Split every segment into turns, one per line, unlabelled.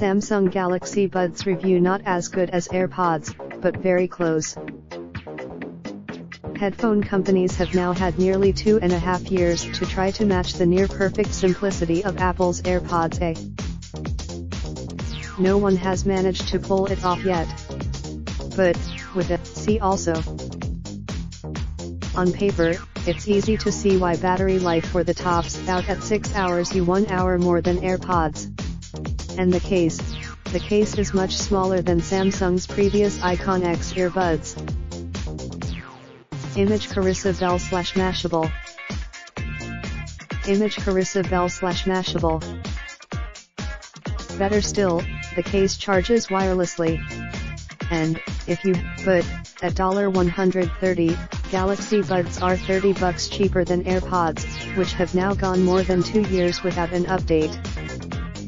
Samsung Galaxy Buds review not as good as AirPods, but very close. Headphone companies have now had nearly 2.5 years to try to match the near-perfect simplicity of Apple's AirPods A. No one has managed to pull it off yet. But, with it, see also. On paper, it's easy to see why battery life for the tops out at 6 hours you 1 hour more than AirPods. And the case is much smaller than Samsung's previous Icon X earbuds. Image Carissa Bell / Mashable. Image Carissa Bell / Mashable. Better still, the case charges wirelessly. And, if you, but, at $130, Galaxy Buds are $30 cheaper than AirPods, which have now gone more than 2 years without an update.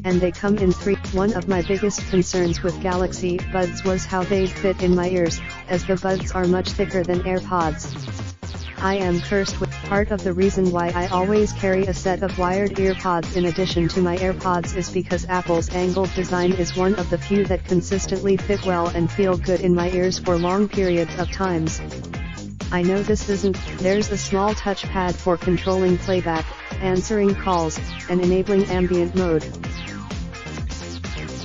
And they come in 3. One of my biggest concerns with Galaxy Buds was how they'd fit in my ears, as the buds are much thicker than AirPods. I am cursed with. Part of the reason why I always carry a set of wired earpods in addition to my AirPods is because Apple's angled design is one of the few that consistently fit well and feel good in my ears for long periods of times. I know this isn't. There's a small touchpad for controlling playback, answering calls, and enabling ambient mode.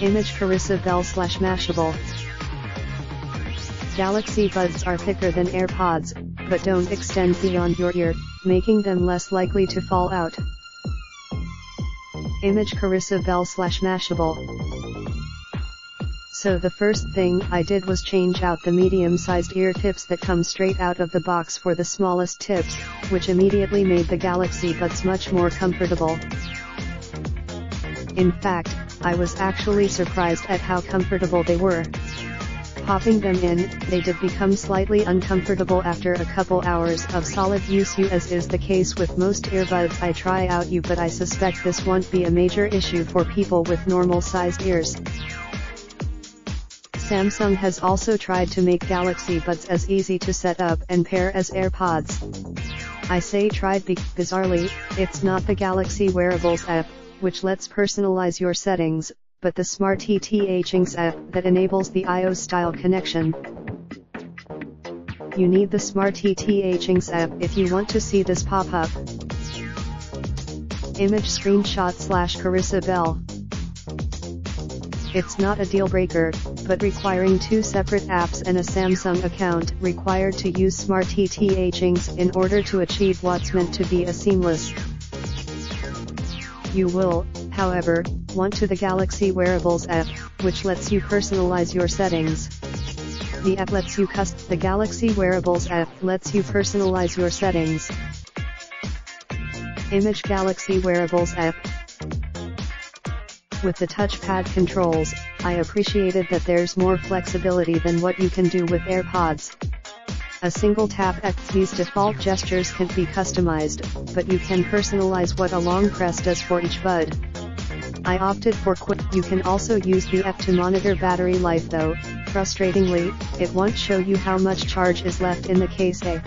Image Carissa Bell / Mashable. Galaxy Buds are thicker than AirPods, but don't extend beyond your ear, making them less likely to fall out. Image Carissa Bell / Mashable. So the first thing I did was change out the medium-sized ear tips that come straight out of the box for the smallest tips, which immediately made the Galaxy Buds much more comfortable. In fact, I was actually surprised at how comfortable they were. Popping them in, they did become slightly uncomfortable after a couple hours of solid use, as is the case with most earbuds I try out, but I suspect this won't be a major issue for people with normal-sized ears. Samsung has also tried to make Galaxy Buds as easy to set up and pair as AirPods. I say tried because, bizarrely, it's not the Galaxy Wearables app, which lets personalize your settings, but the Smart TTHings app that enables the iOS-style connection. You need the Smart TTHings app if you want to see this pop up. Image Screenshot / Carissa Bell. It's not a deal breaker, but requiring 2 separate apps and a Samsung account required to use Smart TTHings in order to achieve what's meant to be a seamless. You will, however, want to the Galaxy Wearables app, which lets you personalize your settings. The Galaxy Wearables app lets you personalize your settings. Image Galaxy Wearables app. With the touchpad controls, I appreciated that there's more flexibility than what you can do with AirPods. A single tap. These default gestures can be customized, but you can personalize what a long press does for each bud. I opted for quick. You can also use the app to monitor battery life, though, frustratingly, it won't show you how much charge is left in the case A.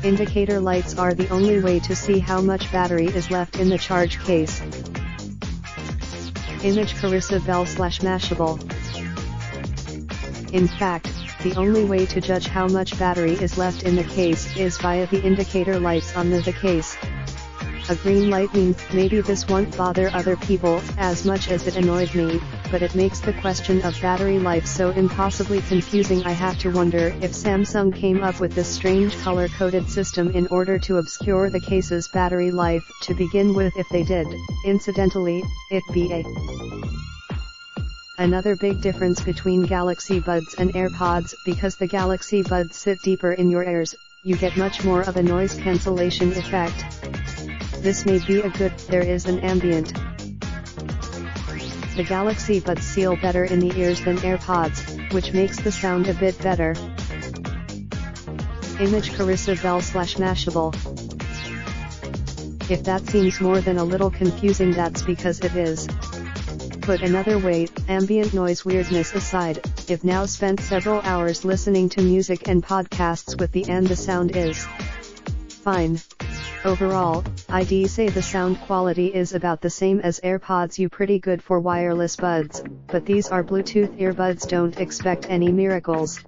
Indicator lights are the only way to see how much battery is left in the charge case. Image Carissa Bell / Mashable. In fact, the only way to judge how much battery is left in the case is via the indicator lights on the case. A green light means maybe this won't bother other people as much as it annoyed me, but it makes the question of battery life so impossibly confusing. I have to wonder if Samsung came up with this strange color-coded system in order to obscure the case's battery life to begin with. If they did, incidentally, it'd be another big difference between Galaxy Buds and AirPods. Because the Galaxy Buds sit deeper in your ears, you get much more of a noise cancellation effect. This may be a good. There is an ambient. The Galaxy Buds seal better in the ears than AirPods, which makes the sound a bit better. Image Carissa Bell / Mashable. If that seems more than a little confusing, that's because it is. Put another way, ambient noise weirdness aside, I've now spent several hours listening to music and podcasts with the sound is fine. Overall, I'd say the sound quality is about the same as AirPods. You pretty good for wireless buds, but these are Bluetooth earbuds, don't expect any miracles.